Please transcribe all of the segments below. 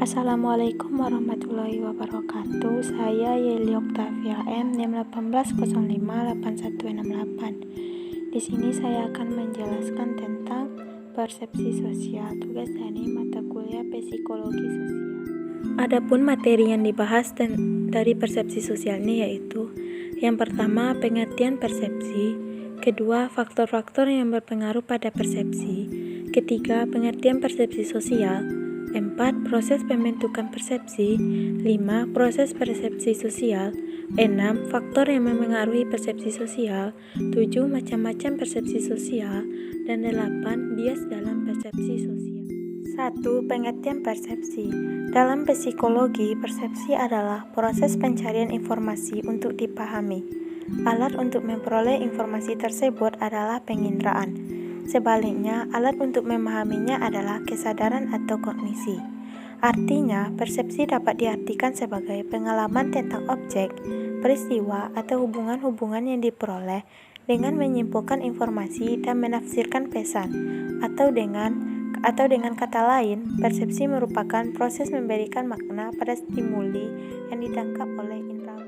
Assalamualaikum warahmatullahi wabarakatuh. Saya Yeli Oktavia M, NIM 18058168. Di sini saya akan menjelaskan tentang persepsi sosial. Tugas dari mata kuliah Psikologi Sosial. Adapun materi yang dibahas dari persepsi sosial ini yaitu yang pertama, pengertian persepsi. Kedua, faktor-faktor yang berpengaruh pada persepsi. Ketiga, pengertian persepsi sosial. 4. Proses pembentukan persepsi. 5. Proses persepsi sosial. 6. Faktor yang memengaruhi persepsi sosial. 7. Macam-macam persepsi sosial. Dan 8. Bias dalam persepsi sosial. 1. Pengertian persepsi. Dalam psikologi, persepsi adalah proses pencarian informasi untuk dipahami. Alat untuk memperoleh informasi tersebut adalah penginderaan. Sebaliknya, alat untuk memahaminya adalah kesadaran atau kognisi. Artinya, persepsi dapat diartikan sebagai pengalaman tentang objek, peristiwa, atau hubungan-hubungan yang diperoleh dengan menyimpulkan informasi dan menafsirkan pesan. Atau dengan kata lain, persepsi merupakan proses memberikan makna pada stimuli yang ditangkap oleh indera.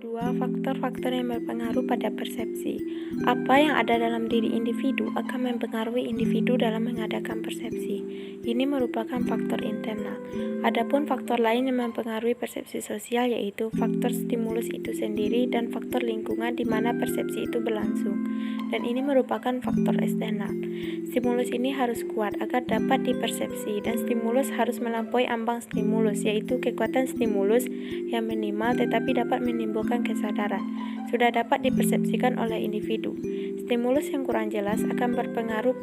2. Faktor-faktor yang berpengaruh pada persepsi. Apa yang ada dalam diri individu akan mempengaruhi individu dalam mengadakan persepsi. Ini merupakan faktor internal. Adapun faktor lain yang mempengaruhi persepsi sosial yaitu faktor stimulus itu sendiri dan faktor lingkungan di mana persepsi itu berlangsung. Dan ini merupakan faktor eksternal. Stimulus ini harus kuat agar dapat dipersepsi dan stimulus harus melampaui ambang stimulus yaitu kekuatan stimulus yang minimal tetapi dapat menimbulkan kesadaran. Sudah dapat dipersepsikan oleh individu. Stimulus yang kurang jelas akan berpengaruh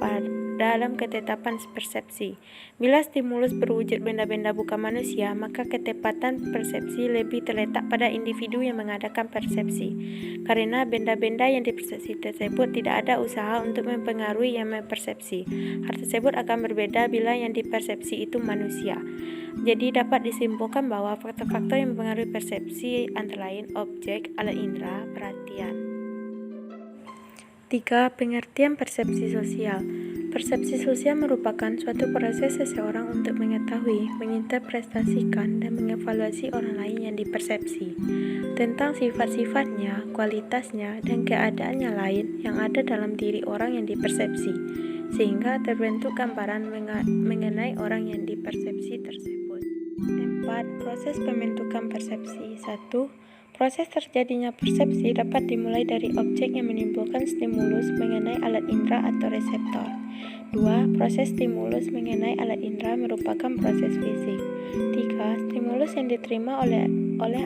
dalam ketetapan persepsi. Bila stimulus berwujud benda-benda bukan manusia, maka ketepatan persepsi lebih terletak pada individu yang mengadakan persepsi. Karena benda-benda yang dipersepsi tersebut tidak ada usaha untuk mempengaruhi yang mempersepsi. Hal tersebut akan berbeda bila yang dipersepsi itu manusia. Jadi dapat disimpulkan bahwa faktor-faktor yang mempengaruhi persepsi antara lain objek, alat indera, perhatian. 3. Pengertian persepsi sosial. Persepsi sosial merupakan suatu proses seseorang untuk mengetahui, menginterpretasikan, dan mengevaluasi orang lain yang dipersepsi tentang sifat-sifatnya, kualitasnya, dan keadaannya lain yang ada dalam diri orang yang dipersepsi, sehingga terbentuk gambaran mengenai orang yang dipersepsi tersebut. 4. Proses pembentukan persepsi. 1. Proses terjadinya persepsi dapat dimulai dari objek yang menimbulkan stimulus mengenai alat indera atau reseptor. 2. Proses stimulus mengenai alat indera merupakan proses fisik. 3. Stimulus yang diterima oleh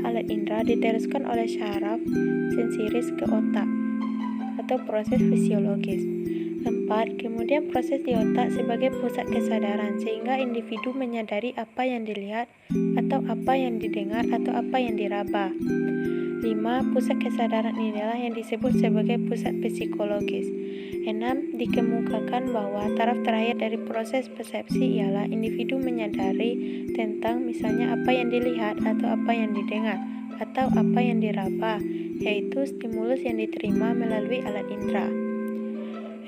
alat indera diteruskan oleh syaraf sensoris ke otak atau proses fisiologis. 4. Kemudian proses di otak sebagai pusat kesadaran sehingga individu menyadari apa yang dilihat atau apa yang didengar atau apa yang diraba. 5. Pusat kesadaran inilah yang disebut sebagai pusat psikologis. 6. Dikemukakan bahwa taraf terakhir dari proses persepsi ialah individu menyadari tentang misalnya apa yang dilihat atau apa yang didengar atau apa yang diraba, yaitu stimulus yang diterima melalui alat indera.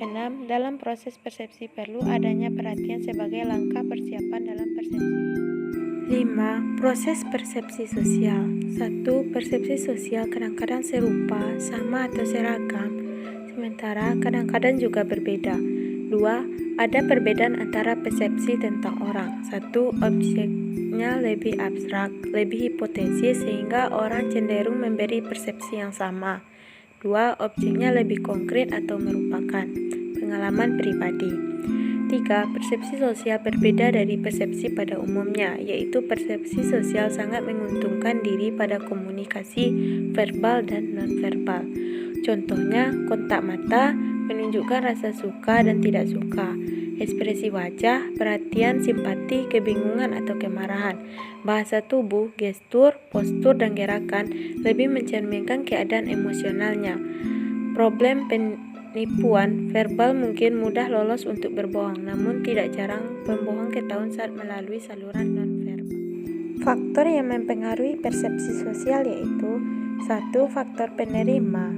6. Dalam proses persepsi perlu adanya perhatian sebagai langkah persiapan dalam persepsi. 5. Proses persepsi sosial. 1. Persepsi sosial kadang-kadang serupa, sama atau seragam, sementara kadang-kadang juga berbeda. 2. Ada perbedaan antara persepsi tentang orang. 1. Objeknya lebih abstrak, lebih hipotesis sehingga orang cenderung memberi persepsi yang sama. 2. Objeknya lebih konkret atau merupakan pengalaman pribadi. 3. Persepsi sosial berbeda dari persepsi pada umumnya, yaitu persepsi sosial sangat menguntungkan diri pada komunikasi verbal dan non-verbal. Contohnya, kontak mata menunjukkan rasa suka dan tidak suka, ekspresi wajah, perhatian, simpati, kebingungan atau kemarahan. Bahasa tubuh, gestur, postur, dan gerakan lebih mencerminkan keadaan emosionalnya. Problem penipuan verbal mungkin mudah lolos untuk berbohong, namun tidak jarang pembohong ketahuan saat melalui saluran non-verbal. Faktor yang mempengaruhi persepsi sosial yaitu 1. Faktor penerima,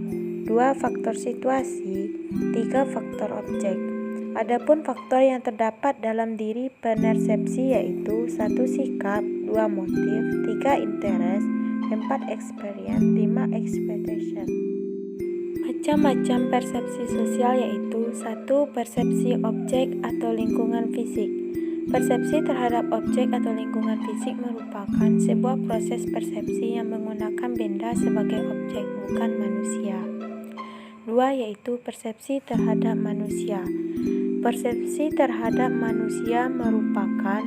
2. Faktor situasi, 3. Faktor objek. Adapun faktor yang terdapat dalam diri penersepsi yaitu 1. Sikap, 2. 2 motif, 3 interest, 4 experience, 5 expectation. Macam-macam persepsi sosial yaitu 1. Persepsi objek atau lingkungan fisik. Persepsi terhadap objek atau lingkungan fisik merupakan sebuah proses persepsi yang menggunakan benda sebagai objek, bukan manusia. 2. Yaitu persepsi terhadap manusia. Persepsi terhadap manusia merupakan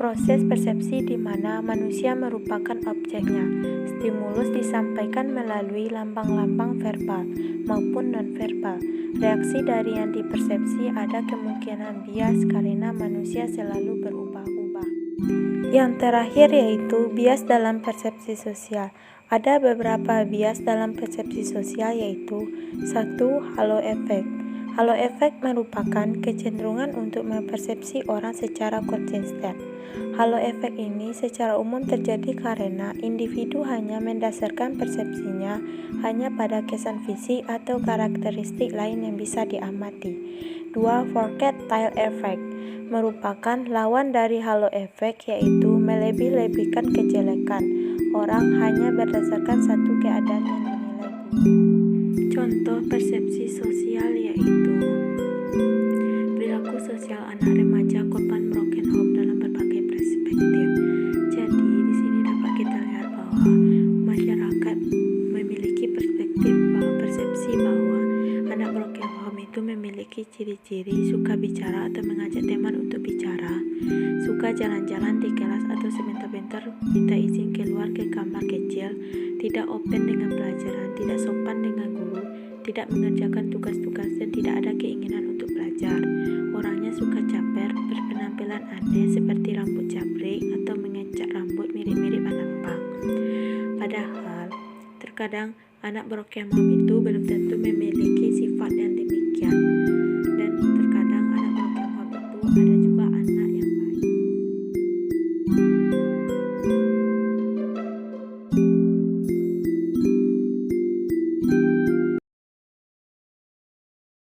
proses persepsi di mana manusia merupakan objeknya. Stimulus disampaikan melalui lambang-lambang verbal maupun non-verbal. Reaksi dari yang dipersepsi ada kemungkinan bias karena manusia selalu berubah-ubah. Yang terakhir yaitu bias dalam persepsi sosial. Ada beberapa bias dalam persepsi sosial yaitu 1. Halo efek. Halo efek merupakan kecenderungan untuk mempersepsi orang secara konsisten. Halo efek ini secara umum terjadi karena individu hanya mendasarkan persepsinya hanya pada kesan fisik atau karakteristik lain yang bisa diamati. 2. Forked-tail effect merupakan lawan dari halo efek yaitu melebih-lebihkan kejelekan orang hanya berdasarkan satu keadaan yang dinilai buruk. Contoh persepsi sosial yaitu perilaku sosial anak remaja korban broken home dalam berbagai perspektif. Jadi di sini dapat kita lihat bahwa masyarakat memiliki perspektif persepsi bahwa anak broken home itu memiliki ciri-ciri suka bicara atau mengajak teman untuk bicara, suka jalan-jalan di kelas atau sebentar-bentar minta izin keluar ke kamar kecil, tidak open dengan pelajaran, tidak sopan dengan guru, tidak mengerjakan tugas-tugas dan tidak ada keinginan untuk belajar. Orangnya suka caper, berpenampilan aneh seperti rambut jabrik atau mengecat rambut mirip-mirip anak punk. Padahal, terkadang anak broken home itu belum tentu memiliki sifat yang demikian. Dan terkadang anak broken home itu ada juga